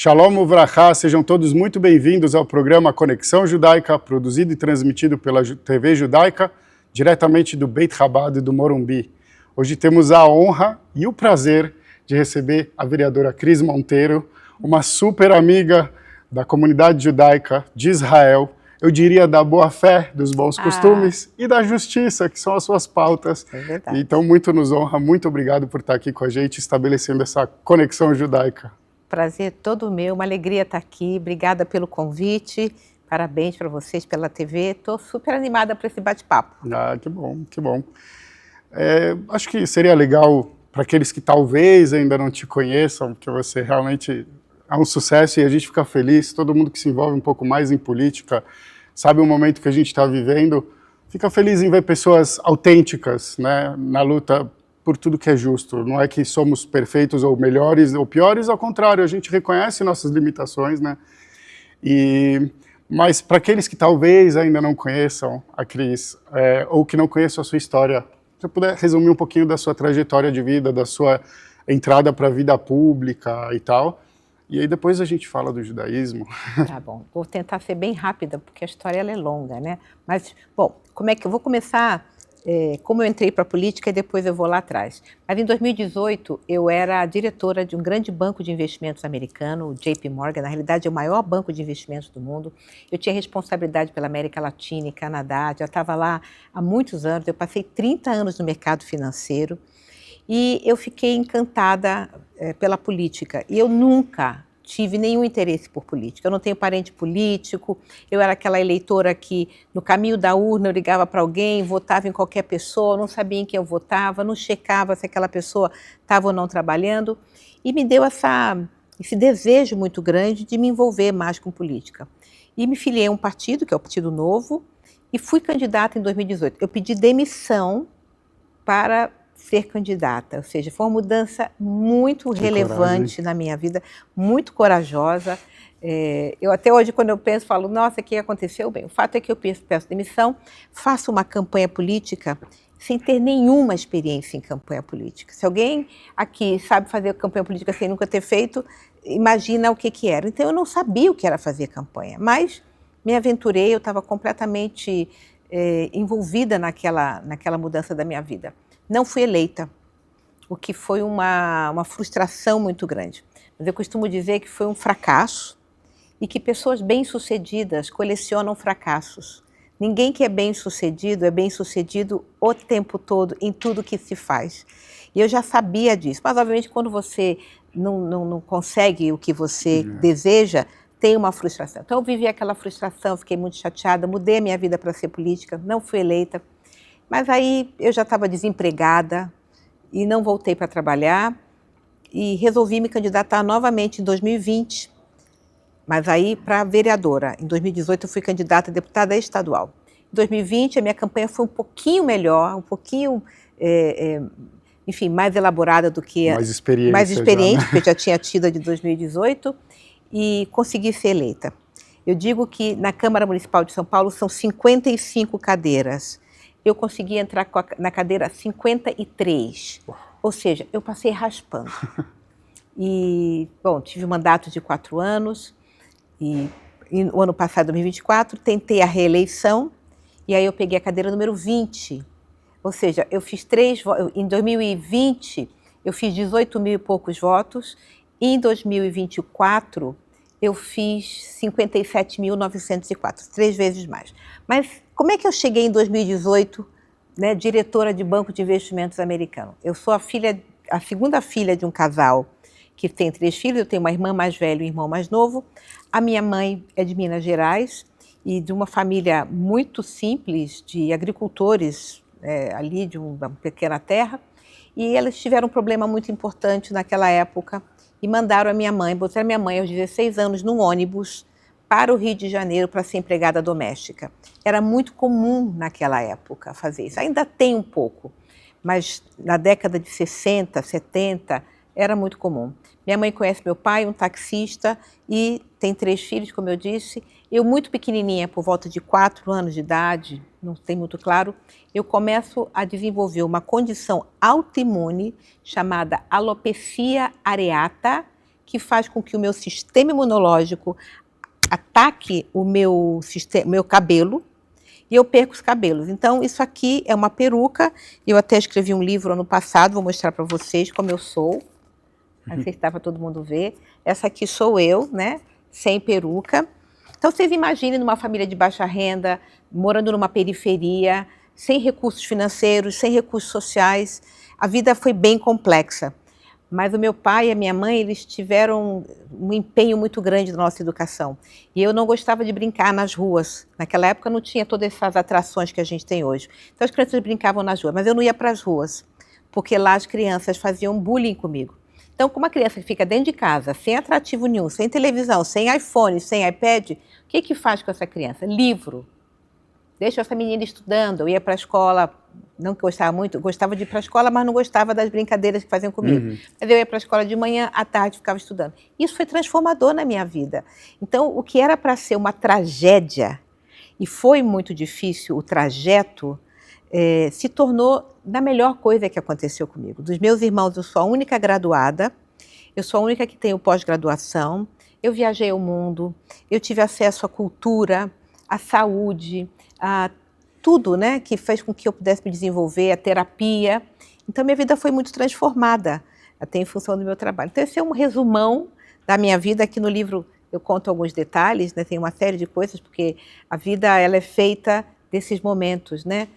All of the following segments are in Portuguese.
Shalom Uvrachá, sejam todos muito bem-vindos ao programa Conexão Judaica, produzido e transmitido pela TV Judaica, diretamente do Beit Chabad do Morumbi. Hoje temos a honra e o prazer de receber a vereadora Cris Monteiro, uma super amiga da comunidade judaica de Israel, eu diria da boa-fé, dos bons costumes e da justiça, que são as suas pautas. É verdade. Então, muito nos honra, muito obrigado por estar aqui com a gente, estabelecendo essa conexão judaica. Prazer todo meu, uma alegria estar aqui, obrigada pelo convite, parabéns para vocês pela TV, estou super animada para esse bate-papo. Ah, que bom, que bom. Acho que seria legal para aqueles que talvez ainda não te conheçam, que você realmente é um sucesso e a gente fica feliz, todo mundo que se envolve um pouco mais em política, sabe o momento que a gente está vivendo, fica feliz em ver pessoas autênticas, né, na luta por tudo que é justo. Não é que somos perfeitos ou melhores ou piores, ao contrário, a gente reconhece nossas limitações, né? Mas para aqueles que talvez ainda não conheçam a Cris, ou que não conheçam a sua história, se você puder resumir um pouquinho da sua trajetória de vida, da sua entrada para a vida pública e tal, e aí depois a gente fala do judaísmo. Tá bom, vou tentar ser bem rápida, porque a história ela é longa, né? Mas, bom, como é que eu vou começar? Como eu entrei para a política e depois eu vou lá atrás. Mas em 2018 eu era diretora de um grande banco de investimentos americano, o JP Morgan, na realidade é o maior banco de investimentos do mundo. Eu tinha responsabilidade pela América Latina e Canadá, já estava lá há muitos anos, eu passei 30 anos no mercado financeiro e eu fiquei encantada pela política e eu nunca tive nenhum interesse por política, eu não tenho parente político, eu era aquela eleitora que no caminho da urna eu ligava para alguém, votava em qualquer pessoa, não sabia em quem eu votava, não checava se aquela pessoa estava ou não trabalhando, e me deu esse desejo muito grande de me envolver mais com política. E me filiei a um partido, que é o Partido Novo, e fui candidata em 2018. Eu pedi demissão para ser candidata, ou seja, foi uma mudança muito relevante na minha vida, muito corajosa. Eu até hoje, quando eu penso, falo, nossa, o que aconteceu? Bem, o fato é que eu peço demissão, faço uma campanha política sem ter nenhuma experiência em campanha política. Se alguém aqui sabe fazer campanha política sem nunca ter feito, imagina o que era. Então, eu não sabia o que era fazer campanha, mas me aventurei, eu estava completamente envolvida naquela mudança da minha vida. Não fui eleita, o que foi uma frustração muito grande. Mas eu costumo dizer que foi um fracasso e que pessoas bem-sucedidas colecionam fracassos. Ninguém que é bem-sucedido o tempo todo em tudo que se faz. E eu já sabia disso, mas obviamente quando você não consegue o que você deseja, tem uma frustração. Então eu vivi aquela frustração, fiquei muito chateada, mudei a minha vida para ser política, não fui eleita. Mas aí eu já estava desempregada e não voltei para trabalhar e resolvi me candidatar novamente em 2020, mas aí para vereadora. Em 2018 eu fui candidata a deputada estadual. Em 2020 a minha campanha foi um pouquinho melhor, um pouquinho, enfim, mais elaborada do que... Mais experiente, porque eu já tinha tido a de 2018 e consegui ser eleita. Eu digo que na Câmara Municipal de São Paulo são 55 cadeiras. Eu consegui entrar na cadeira 53, ou seja, eu passei raspando. E, bom, tive um mandato de 4 anos, e no ano passado, 2024, tentei a reeleição, e aí eu peguei a cadeira número 20, ou seja, eu fiz em 2020, eu fiz 18 mil e poucos votos, e em 2024, eu fiz 57.904, 3 vezes mais. Mas como é que eu cheguei em 2018, né, diretora de banco de investimentos americano? Eu sou a segunda filha de um casal que tem 3 filhos, eu tenho uma irmã mais velha e um irmão mais novo. A minha mãe é de Minas Gerais e de uma família muito simples de agricultores ali de uma pequena terra. E elas tiveram um problema muito importante naquela época e mandaram botaram a minha mãe aos 16 anos num ônibus para o Rio de Janeiro para ser empregada doméstica. Era muito comum naquela época fazer isso. Ainda tem um pouco, mas na década de 60, 70, era muito comum. Minha mãe conhece meu pai, um taxista, e tem 3 filhos, como eu disse. Eu, muito pequenininha, por volta de 4 anos de idade, não tem muito claro, eu começo a desenvolver uma condição autoimune chamada alopecia areata, que faz com que o meu sistema imunológico ataque o meu cabelo e eu perco os cabelos. Então, isso aqui é uma peruca. Eu até escrevi um livro ano passado, vou mostrar para vocês como eu sou. Assim estava todo mundo ver. Essa aqui sou eu, né? Sem peruca. Então, vocês imaginem numa família de baixa renda, morando numa periferia, sem recursos financeiros, sem recursos sociais. A vida foi bem complexa. Mas o meu pai e a minha mãe, eles tiveram um empenho muito grande na nossa educação. E eu não gostava de brincar nas ruas. Naquela época não tinha todas essas atrações que a gente tem hoje. Então as crianças brincavam nas ruas, mas eu não ia para as ruas, porque lá as crianças faziam bullying comigo. Então, com uma criança que fica dentro de casa, sem atrativo nenhum, sem televisão, sem iPhone, sem iPad, o que faz com essa criança? Livro. Deixa essa menina estudando. Eu ia para a escola, não que eu gostava muito, eu gostava de ir para a escola, mas não gostava das brincadeiras que faziam comigo. Mas eu ia para a escola de manhã, à tarde ficava estudando. Isso foi transformador na minha vida. Então, o que era para ser uma tragédia, e foi muito difícil o trajeto, se tornou da melhor coisa que aconteceu comigo. Dos meus irmãos, eu sou a única graduada, eu sou a única que tenho pós-graduação, eu viajei o mundo, eu tive acesso à cultura, à saúde, a tudo, né, que fez com que eu pudesse me desenvolver, a terapia. Então, minha vida foi muito transformada, até em função do meu trabalho. Então, esse é um resumão da minha vida. Aqui no livro eu conto alguns detalhes, né, tem uma série de coisas, porque a vida ela é feita desses momentos, né?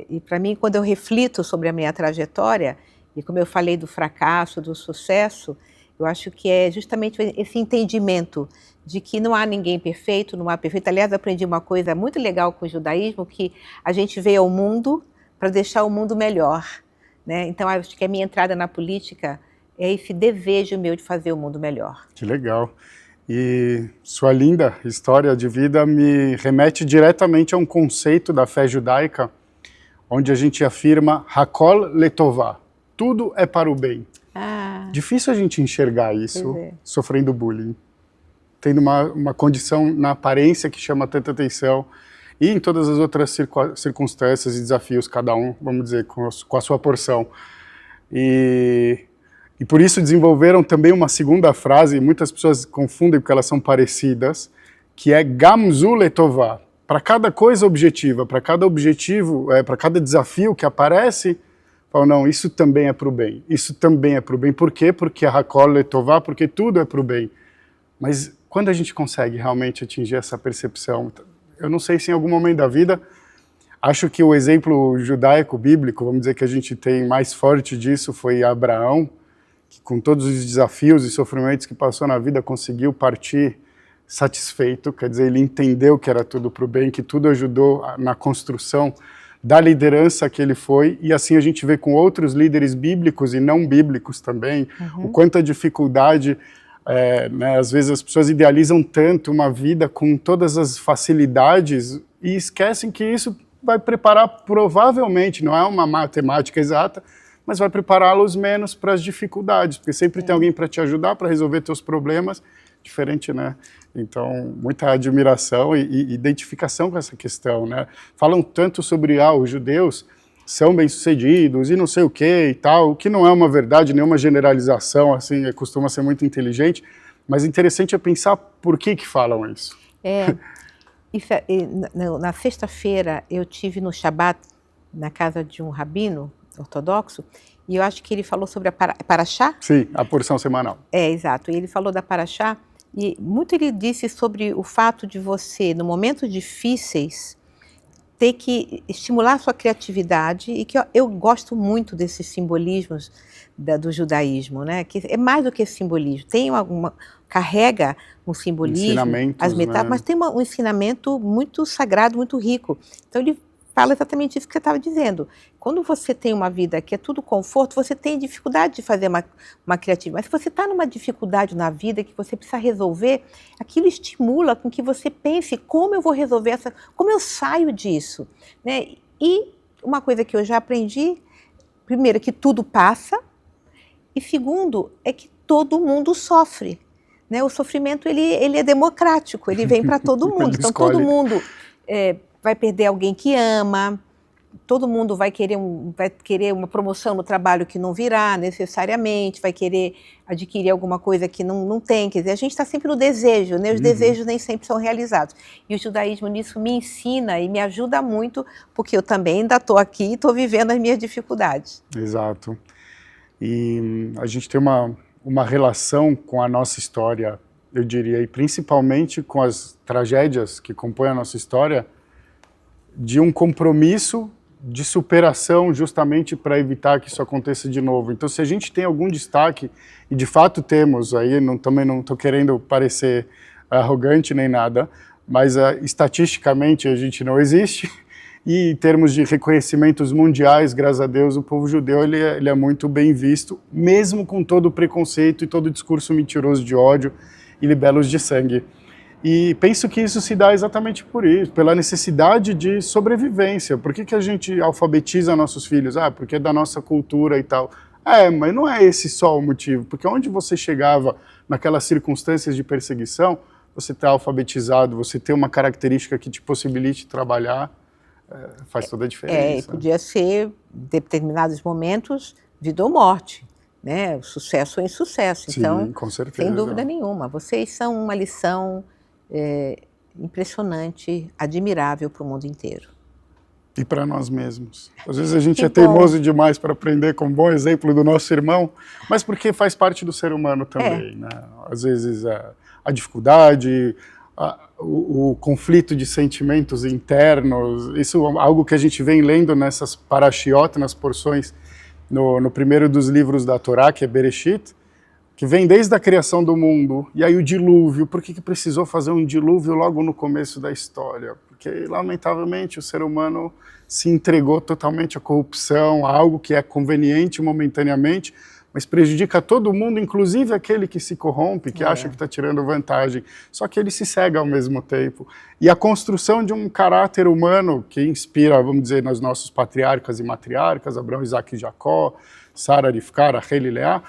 E para mim, quando eu reflito sobre a minha trajetória, e como eu falei do fracasso, do sucesso, eu acho que é justamente esse entendimento de que não há ninguém perfeito, não há perfeito. Aliás, eu aprendi uma coisa muito legal com o judaísmo, que a gente veio ao mundo para deixar o mundo melhor, né? Então, acho que a minha entrada na política é esse desejo meu de fazer o mundo melhor. Que legal. E sua linda história de vida me remete diretamente a um conceito da fé judaica, onde a gente afirma Hakol Letová, tudo é para o bem. Difícil a gente enxergar isso sofrendo bullying, tendo uma condição na aparência que chama tanta atenção e em todas as outras circunstâncias e desafios, cada um, vamos dizer, com a sua porção. E por isso desenvolveram também uma segunda frase, muitas pessoas confundem porque elas são parecidas, que é Gamzu Letová. Para cada coisa objetiva, para cada objetivo, para cada desafio que aparece, falam, não, isso também é para o bem, isso também é para o bem. Por quê? Porque a Hakol Letová, porque tudo é para o bem. Mas quando a gente consegue realmente atingir essa percepção, eu não sei se em algum momento da vida, acho que o exemplo judaico, bíblico, vamos dizer que a gente tem mais forte disso, foi Abraão, que com todos os desafios e sofrimentos que passou na vida, conseguiu partir satisfeito, quer dizer, ele entendeu que era tudo para o bem, que tudo ajudou na construção da liderança que ele foi, e assim a gente vê com outros líderes bíblicos e não bíblicos também, o quanto a dificuldade, né, às vezes as pessoas idealizam tanto uma vida com todas as facilidades e esquecem que isso vai preparar, provavelmente, não é uma matemática exata, mas vai prepará-los menos para as dificuldades, porque sempre tem alguém para te ajudar, para resolver teus problemas, diferente, né? Então, muita admiração e identificação com essa questão, né? Falam tanto sobre, os judeus são bem-sucedidos e não sei o que e tal, o que não é uma verdade, nenhuma generalização, assim, costuma ser muito inteligente, mas interessante é pensar por que falam isso. Na sexta-feira, eu tive no Shabat, na casa de um rabino ortodoxo, e eu acho que ele falou sobre a Parashá. Sim, a porção semanal. Exato. E ele falou da Parashá, e muito ele disse sobre o fato de você, no momentos difíceis, ter que estimular a sua criatividade, e que eu gosto muito desses simbolismos do judaísmo, né? Que é mais do que simbolismo. Tem carrega um simbolismo, as metáforas, né? Mas tem um ensinamento muito sagrado, muito rico. Então ele fala exatamente isso que você estava dizendo. Quando você tem uma vida que é tudo conforto, você tem dificuldade de fazer uma criativa. Mas se você está numa dificuldade na vida que você precisa resolver, aquilo estimula com que você pense como eu vou resolver como eu saio disso, né? E uma coisa que eu já aprendi, primeiro, é que tudo passa, e segundo, é que todo mundo sofre, né? O sofrimento ele é democrático, ele vem para todo mundo. Então todo mundo vai perder alguém que ama, todo mundo vai querer uma promoção no trabalho que não virá necessariamente, vai querer adquirir alguma coisa que não tem. Quer dizer, a gente está sempre no desejo, né? Os desejos nem sempre são realizados. E o judaísmo nisso me ensina e me ajuda muito, porque eu também ainda estou aqui e estou vivendo as minhas dificuldades. Exato. E a gente tem uma relação com a nossa história, eu diria, e principalmente com as tragédias que compõem a nossa história, de um compromisso de superação justamente para evitar que isso aconteça de novo. Então, se a gente tem algum destaque, e de fato temos, aí também não estou querendo parecer arrogante nem nada, mas estatisticamente a gente não existe, e em termos de reconhecimentos mundiais, graças a Deus, o povo judeu ele é muito bem visto, mesmo com todo o preconceito e todo o discurso mentiroso de ódio e libelos de sangue. E penso que isso se dá exatamente por isso, pela necessidade de sobrevivência. Por que a gente alfabetiza nossos filhos? Porque é da nossa cultura e tal. Mas não é esse só o motivo, porque onde você chegava naquelas circunstâncias de perseguição, você está alfabetizado, você tem uma característica que te possibilite trabalhar, faz toda a diferença. Podia ser, em determinados momentos, vida ou morte, né? Sucesso ou insucesso. Sim, então, com certeza. sem dúvida nenhuma. Vocês são uma lição impressionante, admirável para o mundo inteiro. E para nós mesmos. Às vezes a gente é teimoso demais para aprender com um bom exemplo do nosso irmão, mas porque faz parte do ser humano também. Né? Às vezes a dificuldade, o conflito de sentimentos internos, isso é algo que a gente vem lendo nessas parashiot, nas porções, no primeiro dos livros da Torá, que é Bereshit, que vem desde a criação do mundo, e aí o dilúvio. Por que precisou fazer um dilúvio logo no começo da história? Porque, lamentavelmente, o ser humano se entregou totalmente à corrupção, a algo que é conveniente momentaneamente, mas prejudica todo mundo, inclusive aquele que se corrompe, que acha que está tirando vantagem. Só que ele se cega ao mesmo tempo. E a construção de um caráter humano que inspira, vamos dizer, nos nossos patriarcas e matriarcas, Abraão, Isaac e Jacó, Sara, Rivka, Rachel e Leá,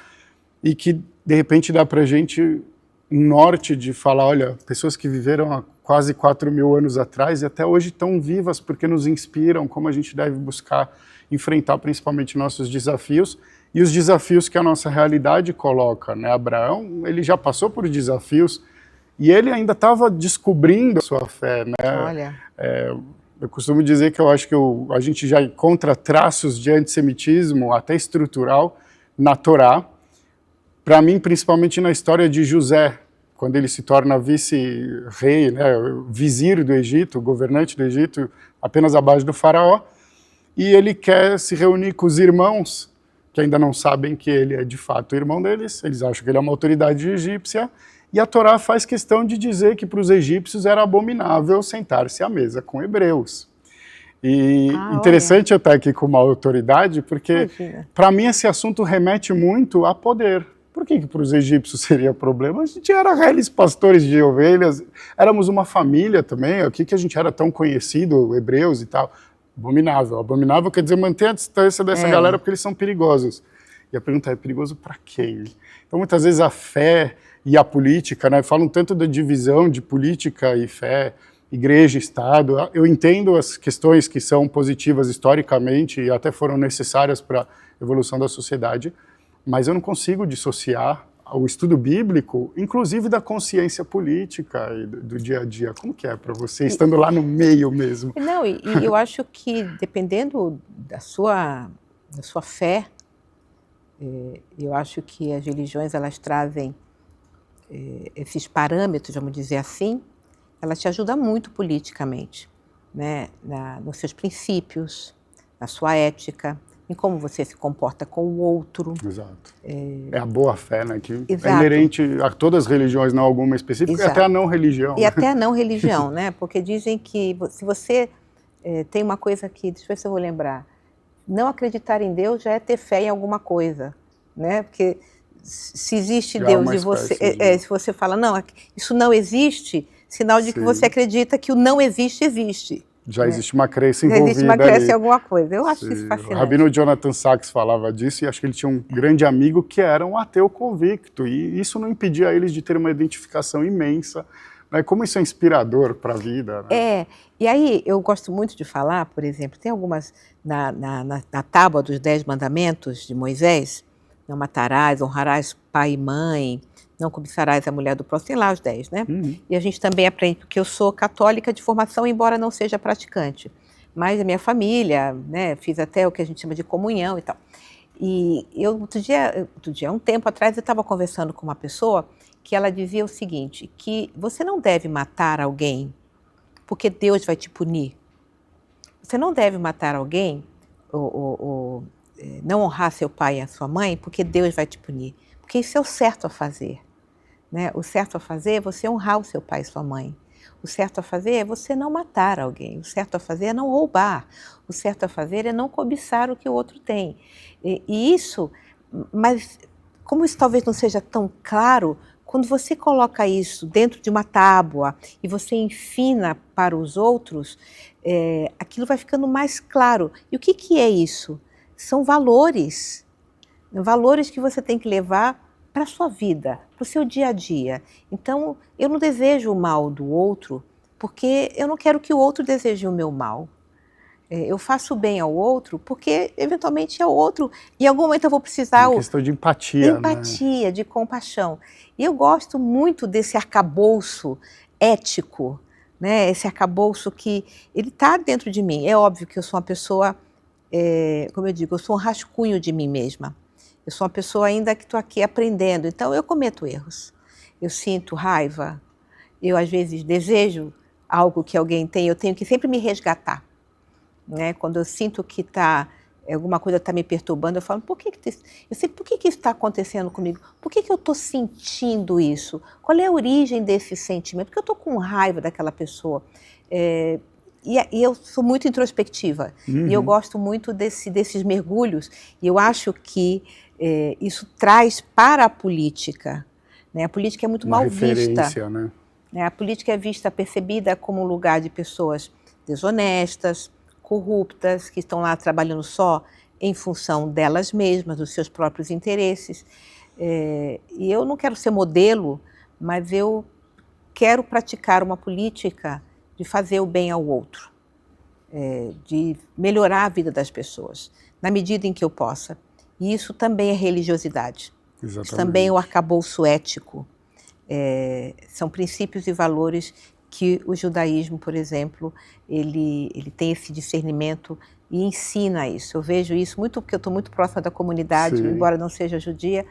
e que, de repente, dá para a gente um norte de falar, olha, pessoas que viveram há quase 4.000 anos atrás e até hoje estão vivas porque nos inspiram como a gente deve buscar enfrentar principalmente nossos desafios e os desafios que a nossa realidade coloca, né? Abraão, ele já passou por desafios e ele ainda estava descobrindo a sua fé, né? Olha. Eu costumo dizer que eu acho que a gente já encontra traços de antissemitismo, até estrutural, na Torá. Para mim, principalmente na história de José, quando ele se torna vice-rei, né, vizir do Egito, governante do Egito, apenas abaixo do faraó, e ele quer se reunir com os irmãos, que ainda não sabem que ele é de fato o irmão deles, eles acham que ele é uma autoridade egípcia, e a Torá faz questão de dizer que para os egípcios era abominável sentar-se à mesa com hebreus. E interessante até aqui com uma autoridade, porque para mim esse assunto remete muito a poder. Por que para os egípcios seria problema? A gente era réis pastores de ovelhas, éramos uma família também, o que a gente era tão conhecido, hebreus e tal. Abominável. Abominável quer dizer manter a distância dessa galera porque eles são perigosos. E a pergunta é perigoso para quem? Então muitas vezes a fé e a política, né, falam tanto da divisão de política e fé, igreja e Estado. Eu entendo as questões que são positivas historicamente e até foram necessárias para a evolução da sociedade, mas eu não consigo dissociar o estudo bíblico, inclusive da consciência política e do dia a dia. Como que é para você, estando lá no meio mesmo? Não, e eu acho que, dependendo da sua fé, eu acho que as religiões, elas trazem esses parâmetros, vamos dizer assim, elas te ajudam muito politicamente, né? Nos seus princípios, na sua ética, em como você se comporta com o outro. Exato. É a boa-fé, né? Que Exato. É inerente a todas as religiões, não alguma específica, Exato. e até a não-religião. E até a não-religião, né? Porque dizem que se você tem uma coisa que, deixa eu ver se eu vou lembrar, não acreditar em Deus já é ter fé em alguma coisa, né? Porque se existe Já Deus é e você, se você fala, não, isso não existe, sinal de que você acredita que o não existe, existe. Já existe uma crença envolvida. Já existe uma crença em alguma coisa. Eu acho isso fascinante. O rabino Jonathan Sachs falava disso e acho que ele tinha um grande amigo que era um ateu convicto e isso não impedia eles de ter uma identificação imensa Né? Como isso é inspirador para a vida. Né? E aí eu gosto muito de falar, por exemplo, tem algumas, na tábua dos 10 mandamentos de Moisés, não matarás, honrarás pai e mãe, não cobiçarás a mulher do próximo, tem lá os 10, né? E a gente também aprende, porque eu sou católica de formação, embora não seja praticante, mas a minha família, né, fiz até o que a gente chama de comunhão e tal. E eu, outro dia, um tempo atrás, eu estava conversando com uma pessoa que ela dizia o seguinte, que você não deve matar alguém porque Deus vai te punir. Você não deve matar alguém ou não honrar seu pai e a sua mãe porque Deus vai te punir. Porque isso é o certo a fazer. Né? O certo a fazer é você honrar o seu pai e sua mãe. O certo a fazer é você não matar alguém. O certo a fazer é não roubar. O certo a fazer é não cobiçar o que o outro tem. E isso, mas como isso talvez não seja tão claro, quando você coloca isso dentro de uma tábua e você ensina para os outros, aquilo vai ficando mais claro. E o que é isso? São valores. Valores que você tem que levar para a sua vida, para o seu dia a dia. Então, eu não desejo o mal do outro, porque eu não quero que o outro deseje o meu mal. Eu faço bem ao outro, porque eventualmente é o outro, em algum momento eu vou precisar... É uma questão de empatia. Empatia, né? De compaixão. E eu gosto muito desse arcabouço ético, né? Esse arcabouço que ele está dentro de mim. É óbvio que eu sou uma pessoa, como eu digo, eu sou um rascunho de mim mesma. Eu sou uma pessoa ainda que estou aqui aprendendo, então eu cometo erros. Eu sinto raiva, eu às vezes desejo algo que alguém tem, eu tenho que sempre me resgatar. Né? Quando eu sinto que alguma coisa está me perturbando, eu falo, por que isso está acontecendo comigo? Por que eu estou sentindo isso? Qual é a origem desse sentimento? Por que eu estou com raiva daquela pessoa? E eu sou muito introspectiva, e eu gosto muito desses mergulhos, e eu acho que isso traz para a política. Né? A política é muito mal vista. Né? A política é vista, percebida como um lugar de pessoas desonestas, corruptas, que estão lá trabalhando só em função delas mesmas, dos seus próprios interesses. E eu não quero ser modelo, mas eu quero praticar uma política de fazer o bem ao outro, de melhorar a vida das pessoas, na medida em que eu possa. E isso também é religiosidade. Exatamente. Isso também é o arcabouço ético. São princípios e valores que o judaísmo, por exemplo, ele tem esse discernimento e ensina isso. Eu vejo isso muito porque eu estou muito próxima da comunidade, Sim. embora não seja judia,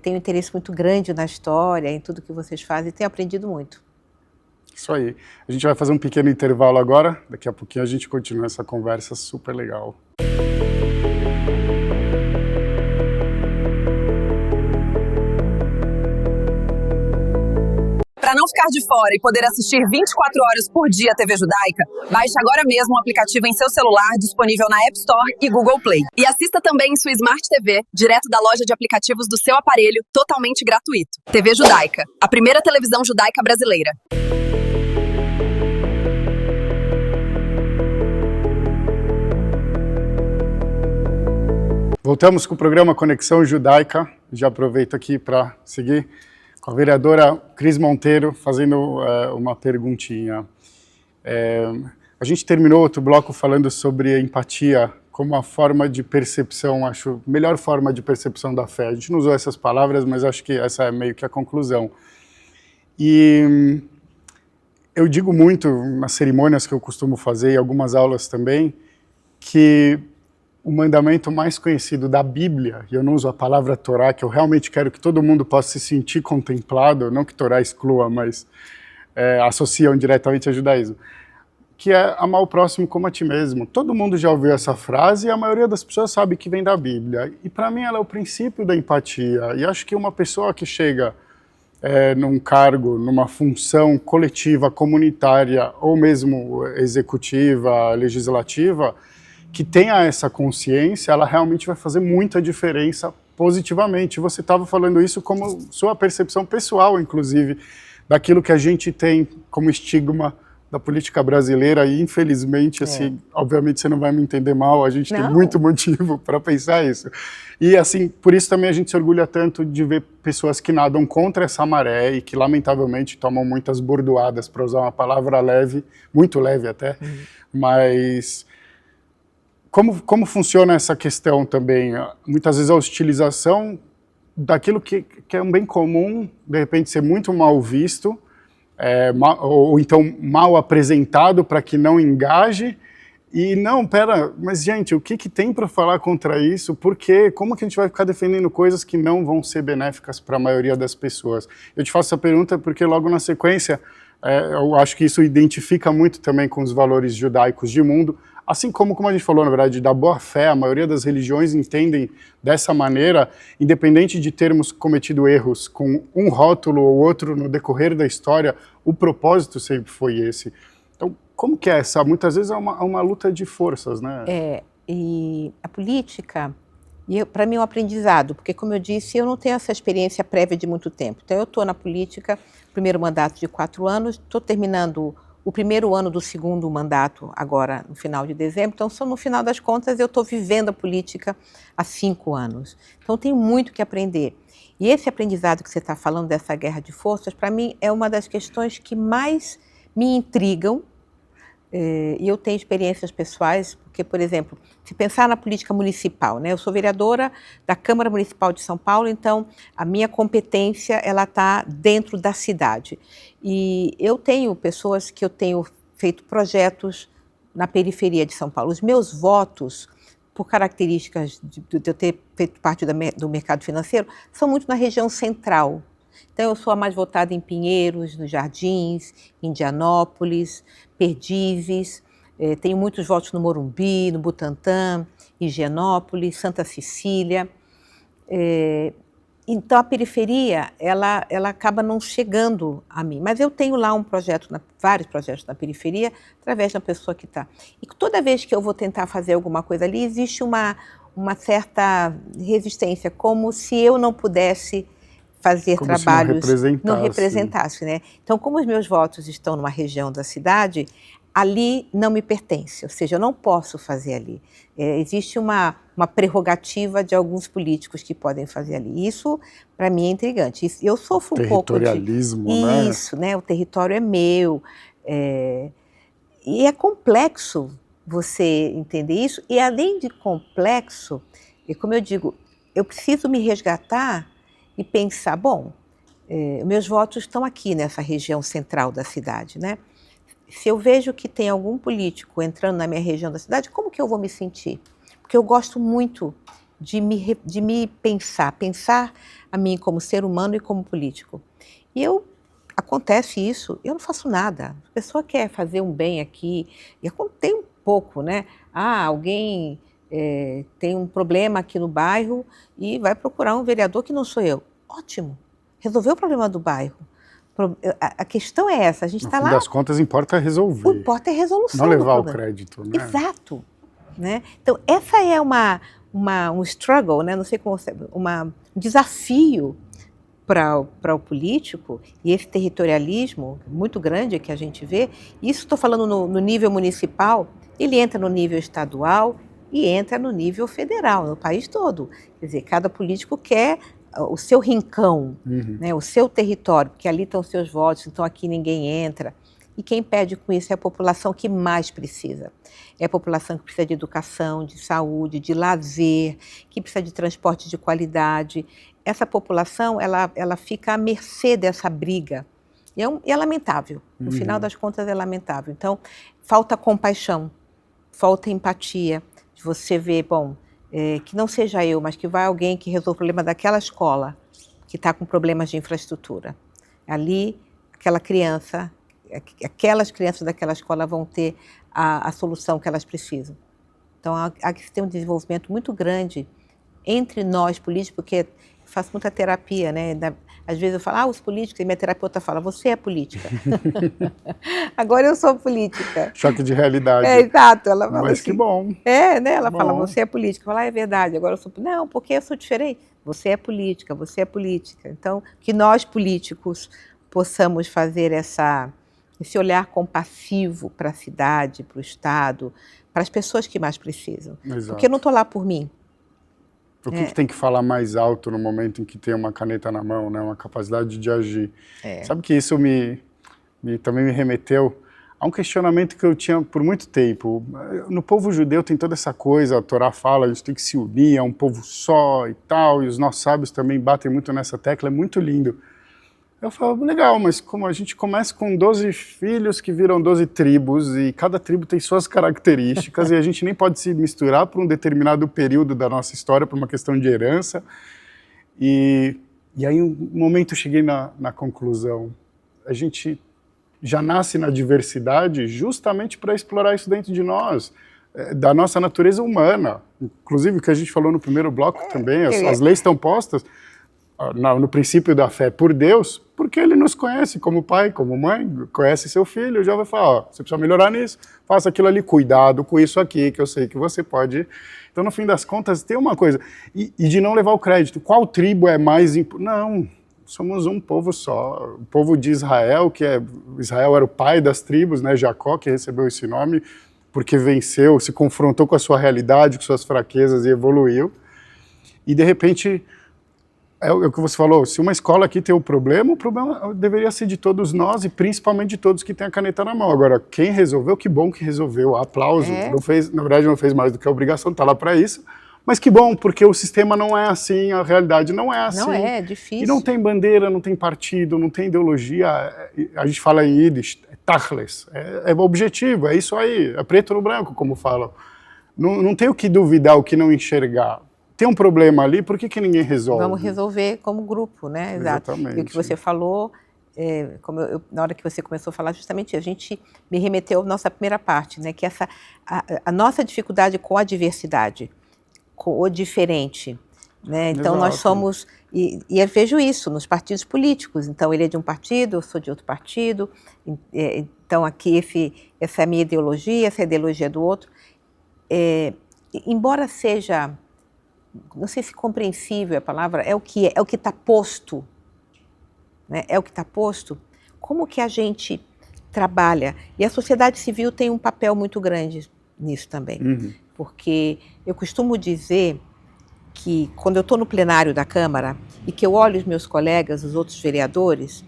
tenho um interesse muito grande na história, em tudo que vocês fazem, e tenho aprendido muito. Isso aí. A gente vai fazer um pequeno intervalo agora, daqui a pouquinho a gente continua essa conversa super legal. Para não ficar de fora e poder assistir 24 horas por dia a TV Judaica, baixe agora mesmo o aplicativo em seu celular, disponível na App Store e Google Play. E assista também em sua Smart TV, direto da loja de aplicativos do seu aparelho, totalmente gratuito. TV Judaica, a primeira televisão judaica brasileira. Voltamos com o programa Conexão Judaica. Já aproveito aqui para seguir com a vereadora Cris Monteiro, fazendo uma perguntinha. A gente terminou outro bloco falando sobre a empatia como uma forma de percepção, acho, melhor forma de percepção da fé. A gente não usou essas palavras, mas acho que essa é meio que a conclusão. E eu digo muito nas cerimônias que eu costumo fazer, e algumas aulas também, que o mandamento mais conhecido da Bíblia, e eu não uso a palavra Torá, que eu realmente quero que todo mundo possa se sentir contemplado, não que Torá exclua, mas associam diretamente ao judaísmo, que é amar o próximo como a ti mesmo. Todo mundo já ouviu essa frase e a maioria das pessoas sabe que vem da Bíblia. E para mim ela é o princípio da empatia. E acho que uma pessoa que chega num cargo, numa função coletiva, comunitária, ou mesmo executiva, legislativa, que tenha essa consciência, ela realmente vai fazer muita diferença positivamente. Você estava falando isso como sua percepção pessoal, inclusive, daquilo que a gente tem como estigma da política brasileira e, infelizmente, assim, obviamente você não vai me entender mal, a gente tem muito motivo para pensar isso. E, assim, por isso também a gente se orgulha tanto de ver pessoas que nadam contra essa maré e que, lamentavelmente, tomam muitas bordoadas, para usar uma palavra leve, muito leve até, mas... Como funciona essa questão também? Muitas vezes a hostilização daquilo que é um bem comum, de repente ser muito mal visto, ou então mal apresentado para que não engaje, e não, pera, mas gente, o que tem para falar contra isso? Porque como que a gente vai ficar defendendo coisas que não vão ser benéficas para a maioria das pessoas? Eu te faço essa pergunta porque logo na sequência, eu acho que isso identifica muito também com os valores judaicos de mundo, assim como a gente falou, na verdade, da boa-fé, a maioria das religiões entendem dessa maneira, independente de termos cometido erros com um rótulo ou outro no decorrer da história, o propósito sempre foi esse. Então, como que é essa? Muitas vezes é uma luta de forças, né? E a política, para mim é um aprendizado, porque, como eu disse, eu não tenho essa experiência prévia de muito tempo. Então, eu estou na política, primeiro mandato de 4 anos, estou terminando o primeiro ano do segundo mandato, agora no final de dezembro. Então, no final das contas, eu estou vivendo a política há 5 anos. Então, tenho muito que aprender. E esse aprendizado que você está falando dessa guerra de forças, para mim, é uma das questões que mais me intrigam. E eu tenho experiências pessoais, porque, por exemplo, se pensar na política municipal, né? Eu sou vereadora da Câmara Municipal de São Paulo, então a minha competência ela está dentro da cidade. E eu tenho pessoas que eu tenho feito projetos na periferia de São Paulo. Os meus votos, por características de eu ter feito parte do mercado financeiro, são muito na região central. Então, eu sou a mais votada em Pinheiros, nos Jardins, Indianópolis, Perdizes, tenho muitos votos no Morumbi, no Butantã, Higienópolis, Santa Cecília. Então, a periferia, ela acaba não chegando a mim. Mas eu tenho lá vários projetos na periferia, através da pessoa que está. E toda vez que eu vou tentar fazer alguma coisa ali, existe uma certa resistência, como se eu não pudesse fazer como trabalhos, não representasse, né? Então, como os meus votos estão numa região da cidade, ali não me pertence, ou seja, eu não posso fazer ali. Existe uma prerrogativa de alguns políticos que podem fazer ali. Isso, para mim, é intrigante. Eu sofro um pouco de... Territorialismo, né? Isso, né? O território é meu. E é complexo você entender isso. E, além de complexo, como eu digo, eu preciso me resgatar e pensar, bom, meus votos estão aqui nessa região central da cidade, né? Se eu vejo que tem algum político entrando na minha região da cidade, como que eu vou me sentir? Porque eu gosto muito de me pensar a mim como ser humano e como político. E acontece isso, eu não faço nada. A pessoa quer fazer um bem aqui, e tem um pouco, né? Alguém tem um problema aqui no bairro e vai procurar um vereador que não sou eu. Ótimo, resolveu o problema do bairro. A questão é essa, a gente está lá... No fim das contas, importa resolver. O importa é a resolução. Não levar o crédito, né? Exato. Né? Então, essa é um struggle, né? Não sei como um desafio para o político, e esse territorialismo muito grande que a gente vê. Isso estou falando no nível municipal, ele entra no nível estadual e entra no nível federal, no país todo. Quer dizer, cada político quer o seu rincão, né, o seu território, porque ali estão os seus votos, então aqui ninguém entra. E quem perde com isso é a população que mais precisa. É a população que precisa de educação, de saúde, de lazer, que precisa de transporte de qualidade. Essa população, ela fica à mercê dessa briga. E é lamentável. No final das contas, é lamentável. Então, falta compaixão, falta empatia. De você ver, bom, que não seja eu, mas que vai alguém que resolva o problema daquela escola, que está com problemas de infraestrutura. Ali, aquelas crianças daquela escola vão ter a solução que elas precisam. Então, há que ter um desenvolvimento muito grande entre nós, políticos, porque eu faço muita terapia, né? Às vezes eu falo, os políticos, e minha terapeuta fala, você é política. Agora eu sou política. Choque de realidade. Exato. Ela fala Mas assim, que bom. Né? Ela fala, você é política. Eu falo, é verdade, agora eu sou... Não, porque eu sou diferente. Você é política, você é política. Então, que nós políticos possamos fazer essa esse olhar compassivo para a cidade, para o Estado, para as pessoas que mais precisam. Exato. Porque eu não estou lá por mim. O que tem que falar mais alto no momento em que tem uma caneta na mão, né? Uma capacidade de agir. Sabe que isso também me remeteu a um questionamento que eu tinha por muito tempo. No povo judeu tem toda essa coisa, a Torá fala, a gente tem que se unir, é um povo só e tal, e os nossos sábios também batem muito nessa tecla, é muito lindo. Eu falava, legal, mas como a gente começa com 12 filhos que viram 12 tribos, e cada tribo tem suas características, e a gente nem pode se misturar por um determinado período da nossa história, por uma questão de herança. E aí, um momento, eu cheguei na conclusão, a gente já nasce na diversidade justamente para explorar isso dentro de nós, da nossa natureza humana. Inclusive, o que a gente falou no primeiro bloco também, as leis estão postas no princípio da fé por Deus, porque Ele nos conhece como pai, como mãe, conhece seu filho, já vai falar, ó, você precisa melhorar nisso, faça aquilo ali, cuidado com isso aqui, que eu sei que você pode... Então, no fim das contas, tem uma coisa, e de não levar o crédito, qual tribo é mais importante? Não, somos um povo só, o povo de Israel, Israel era o pai das tribos, né, Jacó, que recebeu esse nome, porque venceu, se confrontou com a sua realidade, com suas fraquezas e evoluiu, e de repente... É o que você falou, se uma escola aqui tem o problema deveria ser de todos nós e principalmente de todos que têm a caneta na mão. Agora, quem resolveu, que bom que resolveu, aplauso. Não fez, na verdade não fez mais do que a obrigação, está lá para isso, mas que bom, porque o sistema não é assim, a realidade não é assim. Não é difícil. E não tem bandeira, não tem partido, não tem ideologia, a gente fala em Yiddish, tachles, é objetivo, é isso aí, é preto no branco, como falam. Não tem o que duvidar, o que não enxergar. Tem um problema ali, por que ninguém resolve? Vamos resolver como grupo, né? Exato. Exatamente. E o que você falou, na hora que você começou a falar, justamente a gente me remeteu à nossa primeira parte, né? Que a nossa dificuldade com a diversidade, com o diferente, né? Então nós somos, e eu vejo isso nos partidos políticos, então ele é de um partido, eu sou de outro partido, então aqui essa é a minha ideologia, essa é a ideologia do outro. Embora seja... não sei se compreensível a palavra, é o que está posto, né? É o que está posto. Como que a gente trabalha? E a sociedade civil tem um papel muito grande nisso também, porque eu costumo dizer que quando eu estou no plenário da Câmara e que eu olho os meus colegas, os outros vereadores,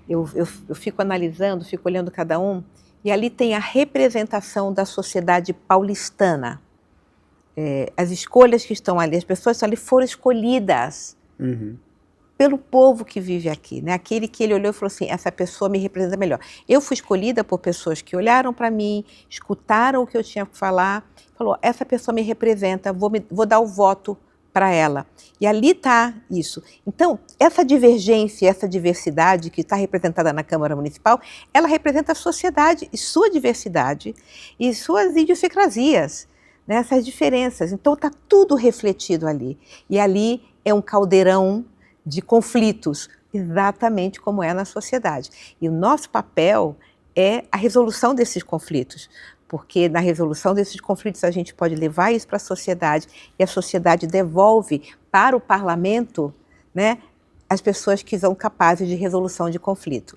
eu fico analisando, fico olhando cada um, e ali tem a representação da sociedade paulistana. As escolhas que estão ali, as pessoas que estão ali foram escolhidas pelo povo que vive aqui, né? Aquele que ele olhou e falou assim, essa pessoa me representa melhor. Eu fui escolhida por pessoas que olharam para mim, escutaram o que eu tinha que falar, falou, essa pessoa me representa, vou dar o voto para ela. E ali está isso. Então, essa divergência, essa diversidade que está representada na Câmara Municipal, ela representa a sociedade e sua diversidade e suas idiosincrasias. Essas diferenças, então está tudo refletido ali, e ali é um caldeirão de conflitos, exatamente como é na sociedade, e o nosso papel é a resolução desses conflitos, porque na resolução desses conflitos a gente pode levar isso para a sociedade, e a sociedade devolve para o parlamento, né, as pessoas que são capazes de resolução de conflito.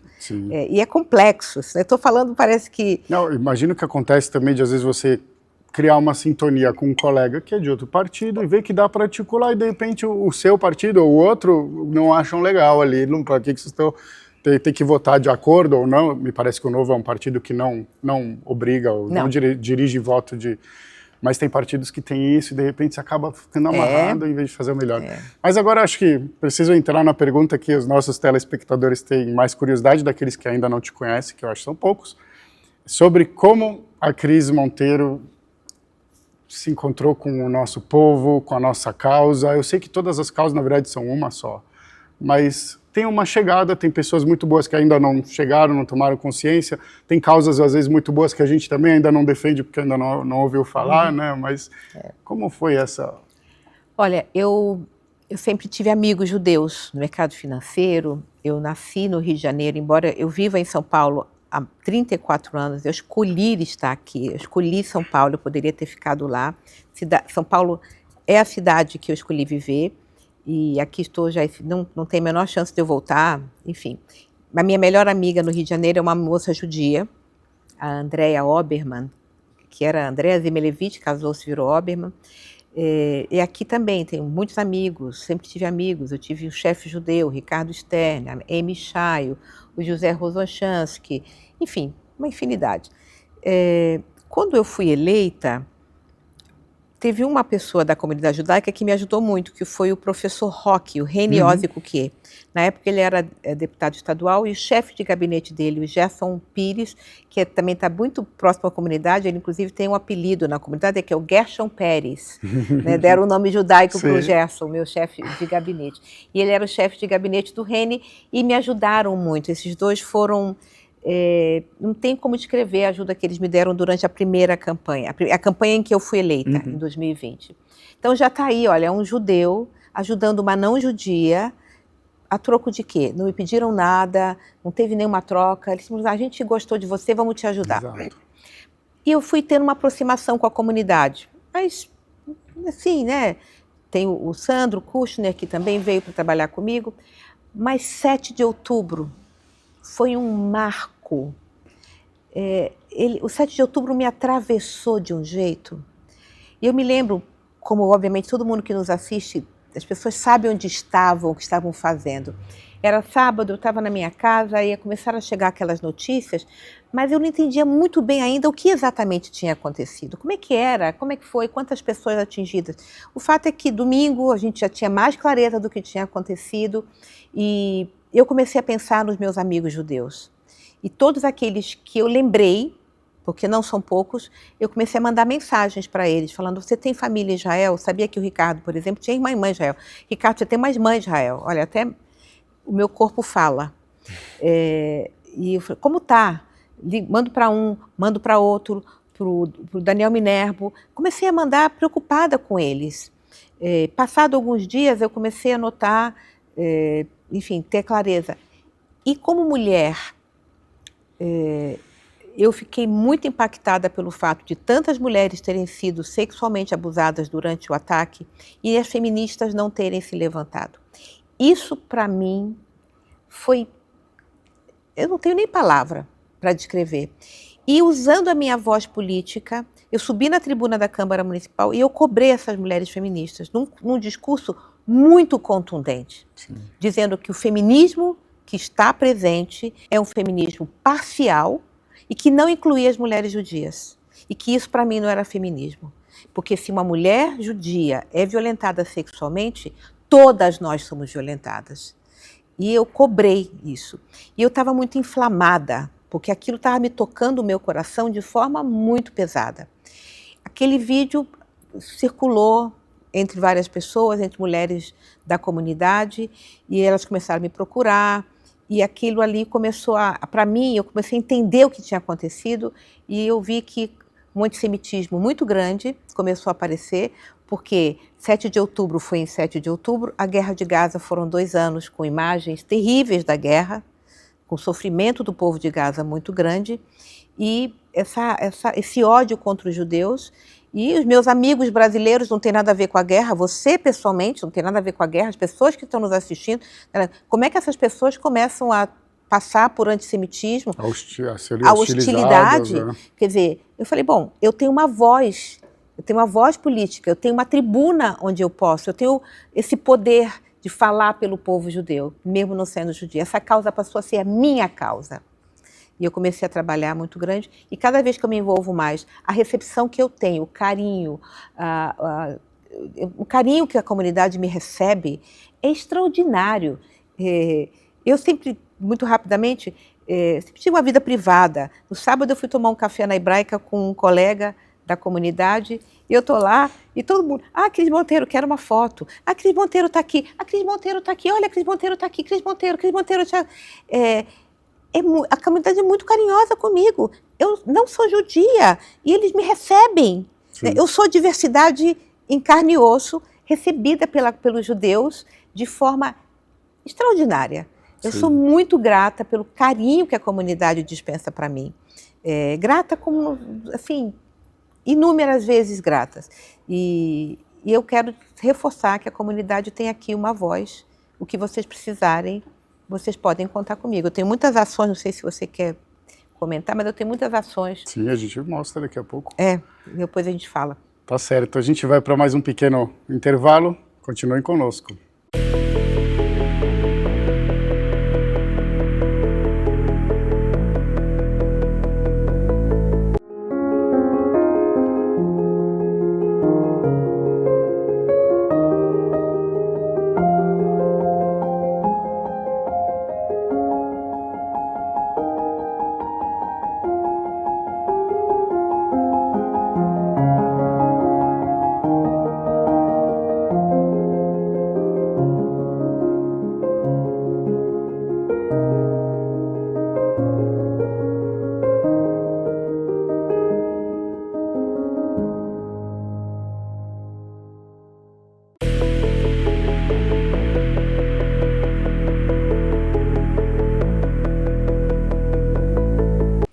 E é complexo, estou falando, parece que... Não, imagino que acontece também de às vezes você criar uma sintonia com um colega que é de outro partido e ver que dá para articular e de repente o seu partido ou o outro não acham legal ali, para que vocês estão, tem que votar de acordo ou não. Me parece que o Novo é um partido que não obriga, ou não dirige voto de... Mas tem partidos que tem isso e de repente você acaba ficando amarrado em vez de fazer o melhor. Mas agora acho que preciso entrar na pergunta que os nossos telespectadores têm mais curiosidade, daqueles que ainda não te conhecem, que eu acho que são poucos, sobre como a Cris Monteiro se encontrou com o nosso povo, com a nossa causa. Eu sei que todas as causas, na verdade, são uma só, mas tem uma chegada, tem pessoas muito boas que ainda não chegaram, não tomaram consciência, tem causas, às vezes, muito boas que a gente também ainda não defende, porque ainda não ouviu falar, né? Mas como foi essa... Olha, eu sempre tive amigos judeus no mercado financeiro, eu nasci no Rio de Janeiro, embora eu viva em São Paulo há 34 anos, eu escolhi estar aqui, eu escolhi São Paulo, eu poderia ter ficado lá. São Paulo é a cidade que eu escolhi viver, e aqui estou já, não tem a menor chance de eu voltar, enfim. A minha melhor amiga no Rio de Janeiro é uma moça judia, a Andrea Oberman, que era Andrea Zimelevich, casou-se, virou Oberman. E aqui também tenho muitos amigos, sempre tive amigos. Eu tive o chefe judeu, Ricardo Stern, a Amy Chaio, o José Rozochansky, enfim, uma infinidade. Quando eu fui eleita, teve uma pessoa da comunidade judaica que me ajudou muito, que foi o professor Roque, o Reni Ozzy Cuquier. Na época ele era deputado estadual e o chefe de gabinete dele, o Gerson Pires, que também está muito próximo à comunidade, ele inclusive tem um apelido na comunidade, que é o Gershon Pérez, né? Deram o nome judaico para o Gerson, meu chefe de gabinete. E ele era o chefe de gabinete do Reni e me ajudaram muito. Esses dois foram... não tem como descrever a ajuda que eles me deram durante a primeira campanha, a campanha em que eu fui eleita, em 2020. Então já está aí, olha, um judeu ajudando uma não judia, a troco de quê? Não me pediram nada, não teve nenhuma troca, eles disseram, a gente gostou de você, vamos te ajudar. Exato. E eu fui tendo uma aproximação com a comunidade, mas assim, né, tem o Sandro Kushner, que também veio para trabalhar comigo, mas 7 de outubro foi um marco. O 7 de outubro me atravessou de um jeito. E eu me lembro, como obviamente todo mundo que nos assiste, as pessoas sabem onde estavam, o que estavam fazendo. Era sábado, eu estava na minha casa, ia começar a chegar aquelas notícias, mas eu não entendia muito bem ainda o que exatamente tinha acontecido. Como é que era, como é que foi, quantas pessoas atingidas. O fato é que domingo a gente já tinha mais clareza do que tinha acontecido e eu comecei a pensar nos meus amigos judeus. E todos aqueles que eu lembrei, porque não são poucos, eu comecei a mandar mensagens para eles, falando, você tem família em Israel? Sabia que o Ricardo, por exemplo, tinha irmã em Israel. Ricardo, você tem mais mãe em Israel? Olha, até o meu corpo fala. E eu falei, como tá? Mando para um, mando para outro, para o Daniel Minervo. Comecei a mandar preocupada com eles. Passado alguns dias, eu comecei a notar, enfim, ter clareza. E como mulher, eu fiquei muito impactada pelo fato de tantas mulheres terem sido sexualmente abusadas durante o ataque e as feministas não terem se levantado. Isso, para mim, foi... Eu não tenho nem palavra para descrever. E usando a minha voz política, eu subi na tribuna da Câmara Municipal e eu cobrei essas mulheres feministas num discurso muito contundente, dizendo que o feminismo que está presente é um feminismo parcial e que não incluía as mulheres judias. E que isso, para mim, não era feminismo. Porque se uma mulher judia é violentada sexualmente, todas nós somos violentadas. E eu cobrei isso. E eu estava muito inflamada, porque aquilo estava me tocando o meu coração de forma muito pesada. Aquele vídeo circulou entre várias pessoas, entre mulheres da comunidade, e elas começaram a me procurar. E aquilo ali começou para mim, eu comecei a entender o que tinha acontecido e eu vi que um antissemitismo muito grande começou a aparecer, porque 7 de outubro foi em 7 de outubro, a Guerra de Gaza foram 2 anos com imagens terríveis da guerra, com sofrimento do povo de Gaza muito grande, e esse ódio contra os judeus. E os meus amigos brasileiros não tem nada a ver com a guerra, você pessoalmente não tem nada a ver com a guerra, as pessoas que estão nos assistindo, como é que essas pessoas começam a passar por antissemitismo, a hostilidade? Né? Quer dizer, eu falei, bom, eu tenho uma voz política, eu tenho uma tribuna onde eu posso, eu tenho esse poder de falar pelo povo judeu, mesmo não sendo judia. Essa causa passou a ser a minha causa. E eu comecei a trabalhar muito grande, e cada vez que eu me envolvo mais, a recepção que eu tenho, o carinho que a comunidade me recebe é extraordinário. Eu sempre, muito rapidamente, sempre tive uma vida privada. No sábado eu fui tomar um café na Hebraica com um colega da comunidade, e eu estou lá, e todo mundo, Cris Monteiro, quero uma foto. Cris Monteiro está aqui, Cris Monteiro está aqui, olha, Cris Monteiro está aqui, Cris Monteiro. A comunidade é muito carinhosa comigo. Eu não sou judia e eles me recebem. Sim. Eu sou diversidade em carne e osso, recebida pelos judeus de forma extraordinária. Eu sou muito grata pelo carinho que a comunidade dispensa para mim. Grata como, assim, inúmeras vezes gratas. E eu quero reforçar que a comunidade tem aqui uma voz. O que vocês precisarem, vocês podem contar comigo. Eu tenho muitas ações, não sei se você quer comentar, mas eu tenho muitas ações. Sim, a gente mostra daqui a pouco. Depois a gente fala. Tá certo, a gente vai para mais um pequeno intervalo. Continuem conosco.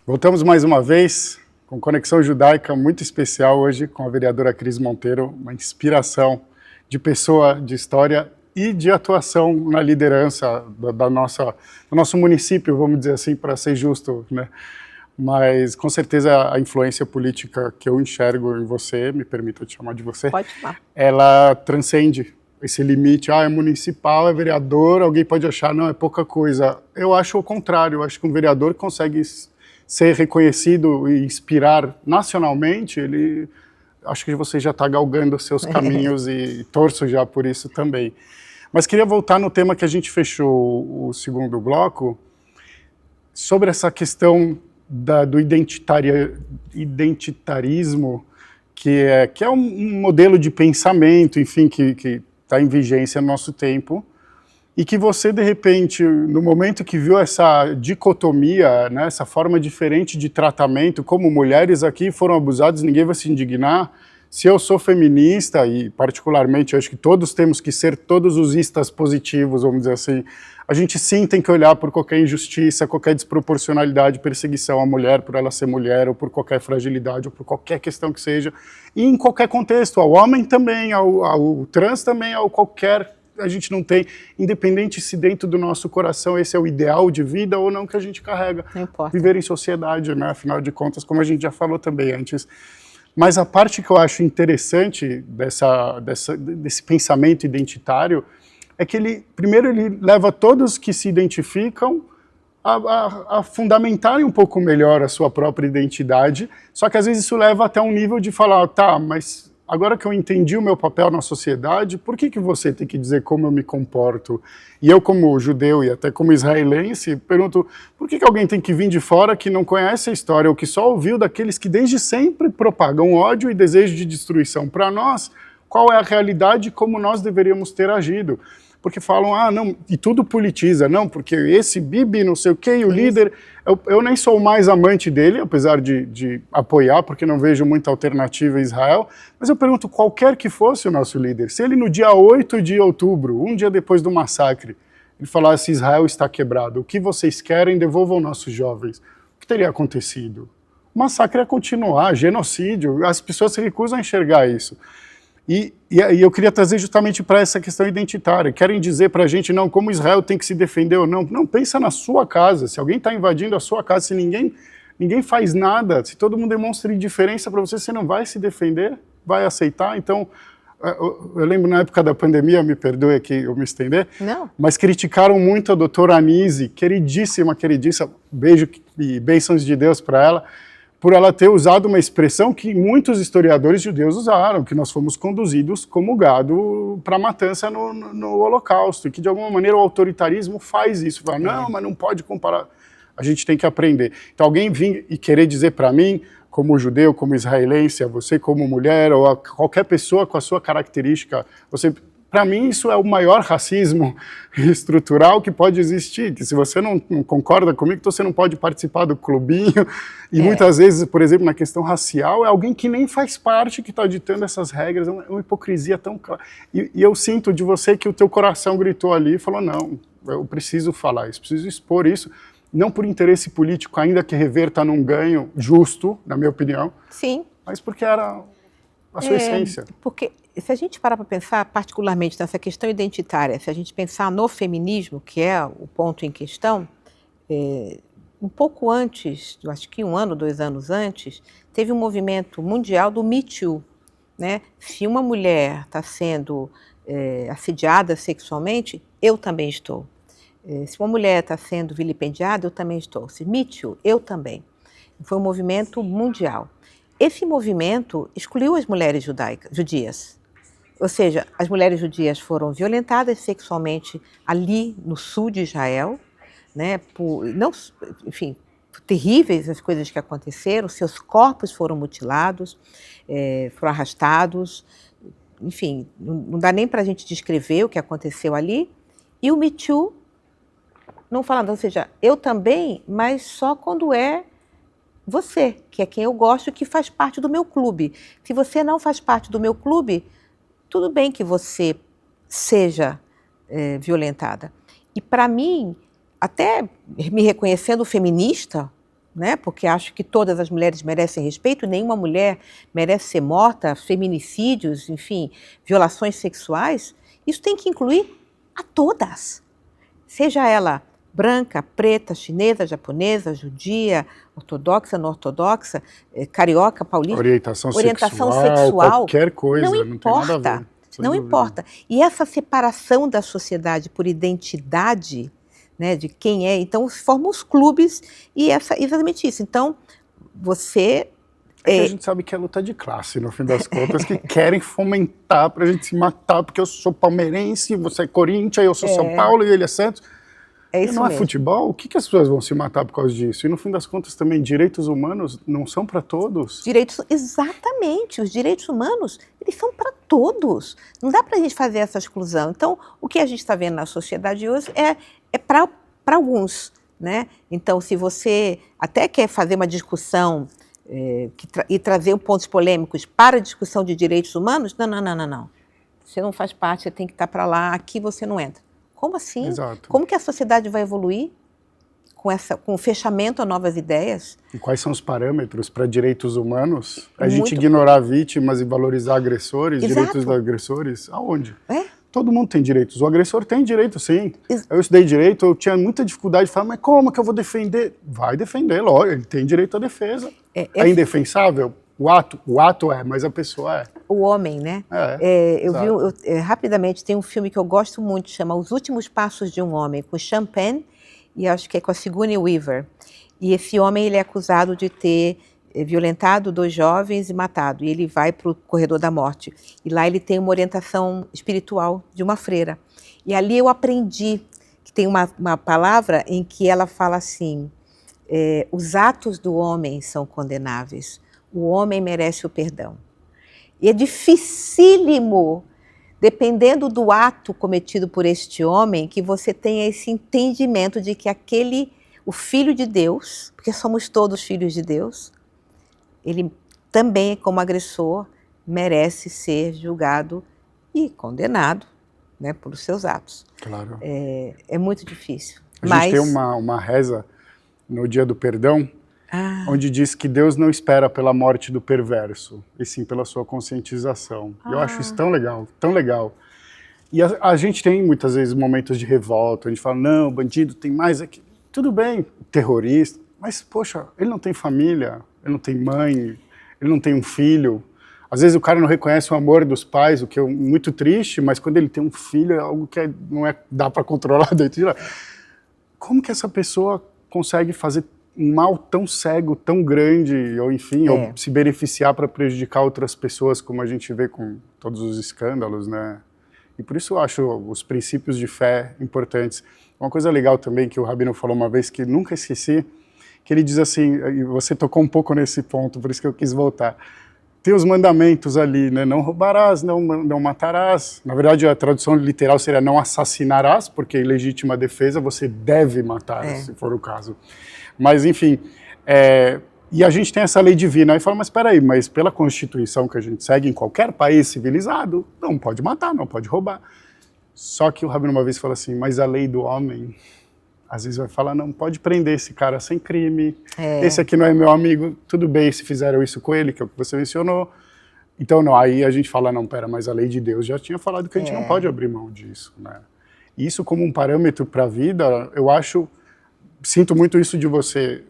Voltamos mais uma vez com Conexão Judaica muito especial hoje com a vereadora Cris Monteiro, uma inspiração de pessoa, de história e de atuação na liderança do nosso município, vamos dizer assim, para ser justo, né? Mas com certeza a influência política que eu enxergo em você, me permita te chamar de você, Pode chamar. Ela transcende esse limite, é municipal, é vereador, alguém pode achar, não, é pouca coisa. Eu acho o contrário, eu acho que um vereador consegue ser reconhecido e inspirar nacionalmente, acho que você já está galgando seus caminhos e torço já por isso também. Mas queria voltar no tema que a gente fechou o segundo bloco, sobre essa questão do identitarismo, que é um modelo de pensamento, enfim, que está em vigência no nosso tempo, e que você, de repente, no momento que viu essa dicotomia, né, essa forma diferente de tratamento, como mulheres aqui foram abusadas, ninguém vai se indignar. Se eu sou feminista, e particularmente eu acho que todos temos que ser todos os istas positivos, vamos dizer assim, a gente sim tem que olhar por qualquer injustiça, qualquer desproporcionalidade, perseguição à mulher por ela ser mulher, ou por qualquer fragilidade, ou por qualquer questão que seja, e em qualquer contexto, ao homem também, ao trans também, ao qualquer. A gente não tem, independente se dentro do nosso coração esse é o ideal de vida ou não que a gente carrega. Não importa. Viver em sociedade, né? Afinal de contas, como a gente já falou também antes. Mas a parte que eu acho interessante desse pensamento identitário é que primeiro ele leva todos que se identificam a fundamentarem um pouco melhor a sua própria identidade, só que às vezes isso leva até um nível de falar, tá, mas agora que eu entendi o meu papel na sociedade, por que você tem que dizer como eu me comporto? E eu, como judeu e até como israelense, pergunto, por que alguém tem que vir de fora que não conhece a história ou que só ouviu daqueles que desde sempre propagam ódio e desejo de destruição? Para nós, qual é a realidade e como nós deveríamos ter agido? Porque falam, não, e tudo politiza, não, porque esse Bibi, não sei o quê, e o líder, eu nem sou mais amante dele, apesar de apoiar, porque não vejo muita alternativa em Israel, mas eu pergunto, qualquer que fosse o nosso líder, se ele no dia 8 de outubro, um dia depois do massacre, ele falasse, Israel está quebrado, o que vocês querem, devolvam nossos jovens, o que teria acontecido? O massacre ia continuar, genocídio, as pessoas se recusam a enxergar isso. E eu queria trazer justamente para essa questão identitária. Querem dizer para a gente, não, como Israel tem que se defender ou não. Não, pensa na sua casa. Se alguém está invadindo a sua casa, se ninguém faz nada, se todo mundo demonstra indiferença para você não vai se defender, vai aceitar. Então, eu lembro na época da pandemia, me perdoe aqui eu me estender, não, mas criticaram muito a doutora Anise, queridíssima, beijo e bênçãos de Deus para ela, por ela ter usado uma expressão que muitos historiadores judeus usaram, que nós fomos conduzidos como gado para a matança no Holocausto, e que de alguma maneira o autoritarismo faz isso, fala, não, mas não pode comparar, a gente tem que aprender. Então alguém vir e querer dizer para mim, como judeu, como israelense, a você como mulher, ou a qualquer pessoa com a sua característica, para mim isso é o maior racismo estrutural que pode existir, que se você não concorda comigo, então você não pode participar do clubinho, e muitas vezes, por exemplo, na questão racial, é alguém que nem faz parte que está ditando essas regras, é uma hipocrisia tão clara. E eu sinto de você que o teu coração gritou ali e falou, não, eu preciso falar isso, preciso expor isso, não por interesse político, ainda que reverta num ganho justo, na minha opinião, sim, mas porque era a sua essência. Porque se a gente parar para pensar, particularmente nessa questão identitária, se a gente pensar no feminismo, que é o ponto em questão, um pouco antes, eu acho que 1 ano, 2 anos antes, teve um movimento mundial do Me Too, né? Se uma mulher está sendo assediada sexualmente, eu também estou. Se uma mulher está sendo vilipendiada, eu também estou. Se Me Too, eu também. Foi um movimento mundial. Esse movimento excluiu as mulheres judias. Ou seja, as mulheres judias foram violentadas sexualmente ali no sul de Israel, né? Enfim, terríveis as coisas que aconteceram, seus corpos foram mutilados, foram arrastados, enfim, não dá nem para a gente descrever o que aconteceu ali. E o Me Too, não falando, ou seja, eu também, mas só quando é você, que é quem eu gosto, que faz parte do meu clube. Se você não faz parte do meu clube, tudo bem que você seja violentada. E para mim, até me reconhecendo feminista, né, porque acho que todas as mulheres merecem respeito, nenhuma mulher merece ser morta, feminicídios, enfim, violações sexuais, isso tem que incluir a todas. Seja ela branca, preta, chinesa, japonesa, judia, ortodoxa, não ortodoxa, carioca, paulista. Orientação sexual, qualquer coisa, não tem nada a ver. Não importa. E essa separação da sociedade por identidade, né, de quem é, então formam os clubes e exatamente isso. Então, você... É que a gente sabe que é luta de classe, no fim das contas, que querem fomentar pra gente se matar, porque eu sou palmeirense, você é Corinthians, eu sou São Paulo e ele é Santos. É isso e não mesmo. É futebol? O que as pessoas vão se matar por causa disso? E no fim das contas também, direitos humanos não são para todos? Exatamente, os direitos humanos, eles são para todos. Não dá para a gente fazer essa exclusão. Então, o que a gente está vendo na sociedade hoje é para alguns, né? Então, se você até quer fazer uma discussão e trazer pontos polêmicos para a discussão de direitos humanos, não. Você não faz parte, você tem que estar para lá, aqui você não entra. Como assim? Exato. Como que a sociedade vai evoluir com o fechamento a novas ideias? E quais são os parâmetros para direitos humanos? A gente ignorar vítimas e valorizar agressores, direitos dos agressores? Aonde? Todo mundo tem direitos. O agressor tem direito, sim. Eu estudei direito, eu tinha muita dificuldade de falar, mas como que eu vou defender? Vai defender, lógico, ele tem direito à defesa. É indefensável? O ato mas a pessoa é. O homem, né? Eu vi, rapidamente, tem um filme que eu gosto muito, chama Os Últimos Passos de um Homem, com Sean Penn, e acho que é com a Sigourney Weaver. E esse homem, ele é acusado de ter violentado 2 jovens e matado. E ele vai para o corredor da morte. E lá ele tem uma orientação espiritual de uma freira. E ali eu aprendi que tem uma palavra em que ela fala assim, os atos do homem são condenáveis. O homem merece o perdão. E é dificílimo, dependendo do ato cometido por este homem, que você tenha esse entendimento de que o Filho de Deus, porque somos todos filhos de Deus, ele também, como agressor, merece ser julgado e condenado, né, pelos seus atos. Claro. É muito difícil. A gente tem uma reza no Dia do Perdão, onde diz que Deus não espera pela morte do perverso, e sim pela sua conscientização. Eu acho isso tão legal, tão legal. E a gente tem muitas vezes momentos de revolta, a gente fala, não, bandido tem mais aqui. Tudo bem, terrorista, mas poxa, ele não tem família, ele não tem mãe, ele não tem um filho. Às vezes o cara não reconhece o amor dos pais, o que é muito triste, mas quando ele tem um filho é algo que dá para controlar dentro de lá. Como que essa pessoa consegue fazer um mal tão cego, tão grande, ou enfim, ou se beneficiar para prejudicar outras pessoas, como a gente vê com todos os escândalos, né? E por isso eu acho os princípios de fé importantes. Uma coisa legal também que o Rabino falou uma vez, que nunca esqueci, que ele diz assim, e você tocou um pouco nesse ponto, por isso que eu quis voltar. Tem os mandamentos ali, né? Não roubarás, não matarás. Na verdade, a tradução literal seria não assassinarás, porque em legítima defesa você deve matar, se for o caso. Mas, enfim, e a gente tem essa lei divina. Aí fala, mas espera aí, mas pela Constituição que a gente segue em qualquer país civilizado, não pode matar, não pode roubar. Só que o Rabino uma vez falou assim, mas a lei do homem, às vezes vai falar, não, pode prender esse cara sem crime, esse aqui não é meu amigo, tudo bem se fizeram isso com ele, que é o que você mencionou, Então, não, aí a gente fala, não, pera, mas a lei de Deus já tinha falado que a gente não pode abrir mão disso, né? Isso como um parâmetro para a vida, eu acho, sinto muito isso de você,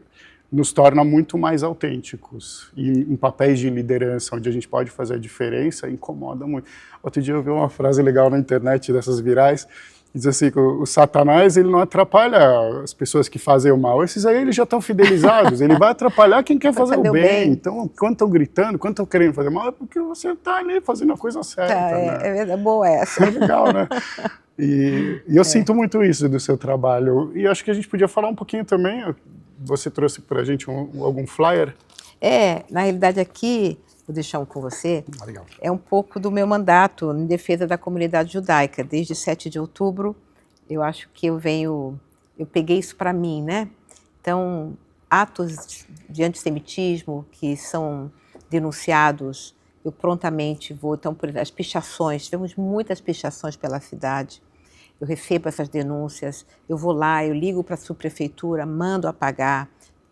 nos torna muito mais autênticos. E em papéis de liderança, onde a gente pode fazer a diferença, incomoda muito. Outro dia eu vi uma frase legal na internet, dessas virais, diz assim, que o Satanás, ele não atrapalha as pessoas que fazem o mal, esses aí eles já estão fidelizados, ele vai atrapalhar quem quer fazer o bem. Então, quando estão gritando, quando estão querendo fazer mal, é porque você está ali fazendo a coisa certa. É boa essa. É legal, né? E eu sinto muito isso do seu trabalho. E acho que a gente podia falar um pouquinho também, você trouxe para a gente algum flyer? Na realidade aqui, vou deixar um com você, Legal. É um pouco do meu mandato em defesa da comunidade judaica. Desde 7 de outubro, eu acho que eu peguei isso para mim, né? Então, atos de antissemitismo que são denunciados, eu prontamente vou. Então, por exemplo, as pichações, tivemos muitas pichações pela cidade. Eu recebo essas denúncias, eu vou lá, eu ligo para a subprefeitura, mando apagar.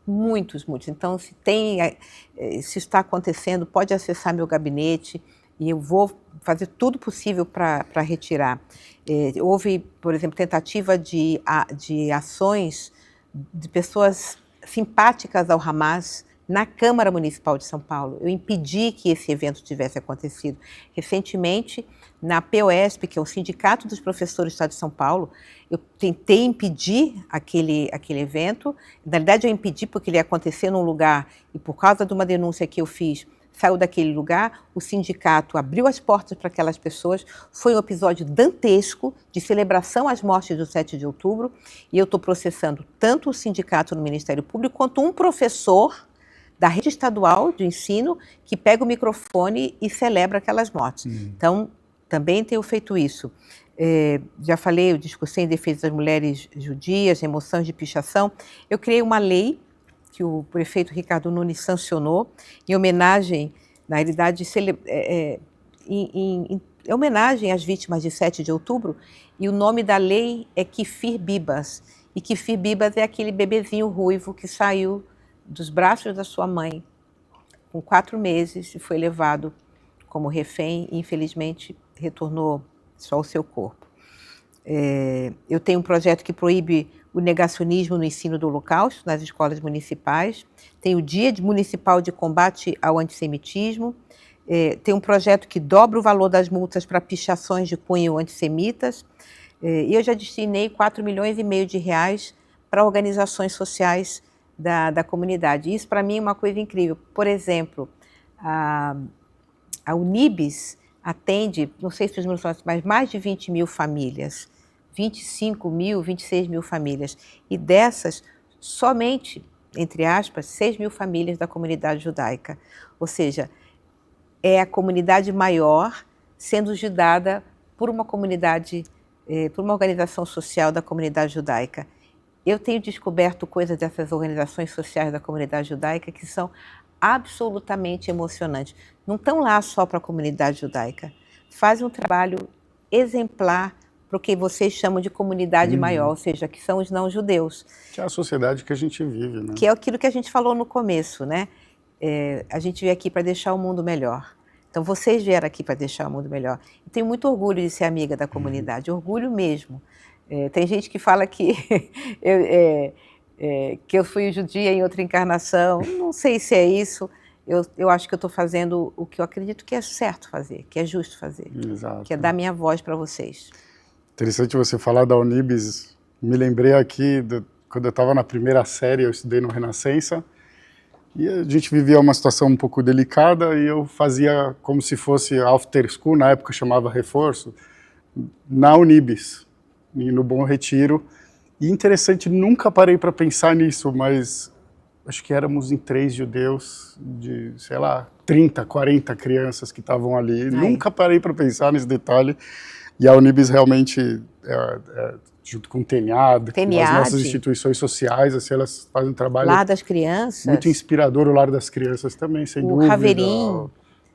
Muitos. Então, se está acontecendo, pode acessar meu gabinete e eu vou fazer tudo possível para retirar. Houve, por exemplo, tentativa de ações de pessoas simpáticas ao Hamas na Câmara Municipal de São Paulo. Eu impedi que esse evento tivesse acontecido. Recentemente, na POSP, que é o Sindicato dos Professores do Estado de São Paulo, eu tentei impedir aquele evento. Na verdade, eu impedi porque ele ia acontecer num lugar e, por causa de uma denúncia que eu fiz, saiu daquele lugar. O sindicato abriu as portas para aquelas pessoas. Foi um episódio dantesco de celebração às mortes do 7 de outubro. E eu estou processando tanto o sindicato no Ministério Público quanto um professor da rede estadual de ensino que pega o microfone e celebra aquelas mortes. Então, também tenho feito isso. Já falei, eu discursei em defesa das mulheres judias, remoção de pichação. Eu criei uma lei que o prefeito Ricardo Nunes sancionou, em homenagem, na realidade, em homenagem às vítimas de 7 de outubro, e o nome da lei é Kfir Bibas. E Kfir Bibas é aquele bebezinho ruivo que saiu dos braços da sua mãe com 4 meses e foi levado como refém e, infelizmente, retornou só o seu corpo. Eu tenho um projeto que proíbe o negacionismo no ensino do Holocausto nas escolas municipais. Tem o Dia Municipal de Combate ao Antissemitismo. Tem um projeto que dobra o valor das multas para pichações de cunho antissemitas. E eu já destinei 4,5 milhões de reais para organizações sociais da comunidade. Isso, para mim, é uma coisa incrível. Por exemplo, a Unibis atende, não sei se os números são assim, mas mais de 20 mil famílias, 25 mil, 26 mil famílias. E dessas, somente, entre aspas, 6 mil famílias da comunidade judaica. Ou seja, é a comunidade maior sendo ajudada por uma comunidade, por uma organização social da comunidade judaica. Eu tenho descoberto coisas dessas organizações sociais da comunidade judaica que são absolutamente emocionantes. Não estão lá só para a comunidade judaica. Fazem um trabalho exemplar para o que vocês chamam de comunidade maior, ou seja, que são os não-judeus. Que é a sociedade que a gente vive, né? Que é aquilo que a gente falou no começo, né? A gente veio aqui para deixar o mundo melhor. Então, vocês vieram aqui para deixar o mundo melhor. E tenho muito orgulho de ser amiga da comunidade, orgulho mesmo. Tem gente que fala que eu fui judia em outra encarnação. Não sei se é isso. Eu acho que eu estou fazendo o que eu acredito que é certo fazer, que é justo fazer. Exato. Que é dar minha voz para vocês. Interessante você falar da Unibis. Me lembrei aqui, quando eu estava na primeira série, eu estudei no Renascença, e a gente vivia uma situação um pouco delicada, e eu fazia como se fosse after school, na época chamava reforço, na Unibis, e no Bom Retiro. E interessante, nunca parei para pensar nisso, mas acho que éramos em 3 judeus, de, sei lá, 30, 40 crianças que estavam ali. Ai. Nunca parei para pensar nesse detalhe. E a Unibis realmente, junto com o TENIAD, as nossas instituições sociais, assim, elas fazem um trabalho... Lar das Crianças. Muito inspirador, o Lar das Crianças também, sem dúvida. Haverim.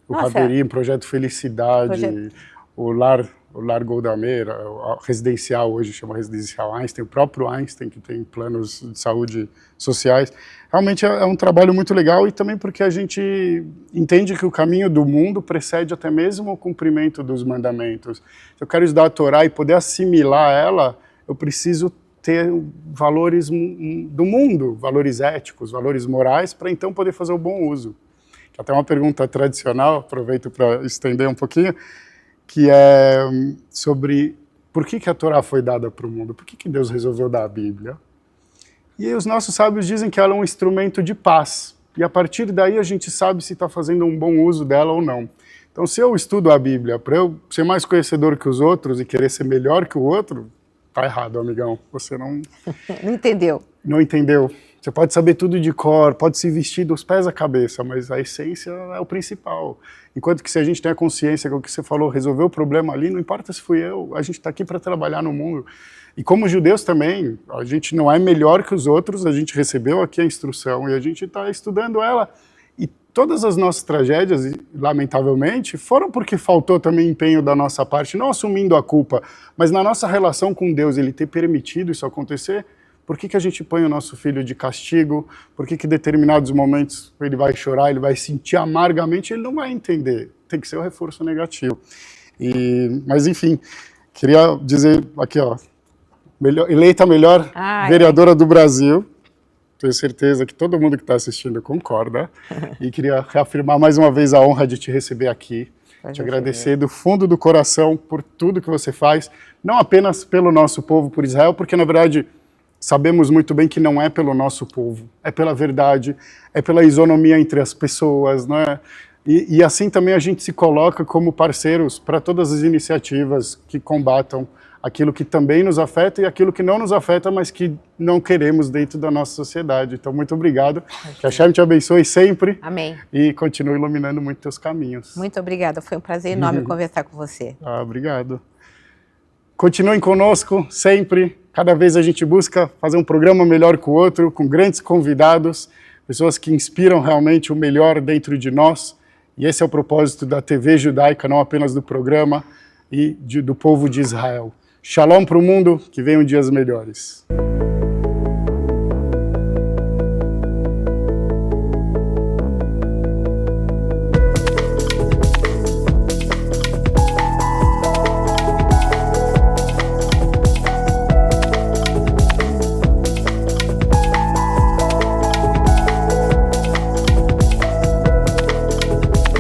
O Haverim, Projeto Felicidade, o Lar o Largo da Meira, a residencial hoje chama Residencial Einstein, o próprio Einstein, que tem planos de saúde sociais. Realmente é um trabalho muito legal, e também porque a gente entende que o caminho do mundo precede até mesmo o cumprimento dos mandamentos. Se eu quero estudar a Torá e poder assimilar ela, eu preciso ter valores do mundo, valores éticos, valores morais, para então poder fazer o bom uso. Até uma pergunta tradicional, aproveito para estender um pouquinho, que é sobre por que a Torá foi dada para o mundo, por que Deus resolveu dar a Bíblia. E os nossos sábios dizem que ela é um instrumento de paz, e a partir daí a gente sabe se está fazendo um bom uso dela ou não. Então, se eu estudo a Bíblia para eu ser mais conhecedor que os outros e querer ser melhor que o outro, tá errado, amigão. Você não... Não entendeu. Não entendeu. Você pode saber tudo de cor, pode se vestir dos pés à cabeça, mas a essência é o principal. Enquanto que se a gente tem a consciência que o que você falou, resolveu o problema ali, não importa se fui eu, a gente está aqui para trabalhar no mundo. E como judeus também, a gente não é melhor que os outros, a gente recebeu aqui a instrução e a gente está estudando ela. E todas as nossas tragédias, lamentavelmente, foram porque faltou também empenho da nossa parte, não assumindo a culpa, mas na nossa relação com Deus, Ele ter permitido isso acontecer. Por que a gente põe o nosso filho de castigo? Por que em determinados momentos ele vai chorar, ele vai sentir amargamente, ele não vai entender. Tem que ser o reforço negativo. Mas enfim, queria dizer aqui, ó, eleita a melhor vereadora do Brasil. Tenho certeza que todo mundo que está assistindo concorda. E queria reafirmar mais uma vez a honra de te receber aqui. Te agradecer do fundo do coração por tudo que você faz, não apenas pelo nosso povo, por Israel, porque na verdade sabemos muito bem que não é pelo nosso povo, é pela verdade, é pela isonomia entre as pessoas, não é? E assim também a gente se coloca como parceiros para todas as iniciativas que combatam aquilo que também nos afeta e aquilo que não nos afeta, mas que não queremos dentro da nossa sociedade. Então, muito obrigado. Que a Shem te abençoe sempre. Amém. E continue iluminando muito teus caminhos. Muito obrigada. Foi um prazer enorme conversar com você. Obrigado. Continuem conosco sempre. Cada vez a gente busca fazer um programa melhor que o outro, com grandes convidados, pessoas que inspiram realmente o melhor dentro de nós. E esse é o propósito da TV Judaica, não apenas do programa e do povo de Israel. Shalom para o mundo, que venham dias melhores.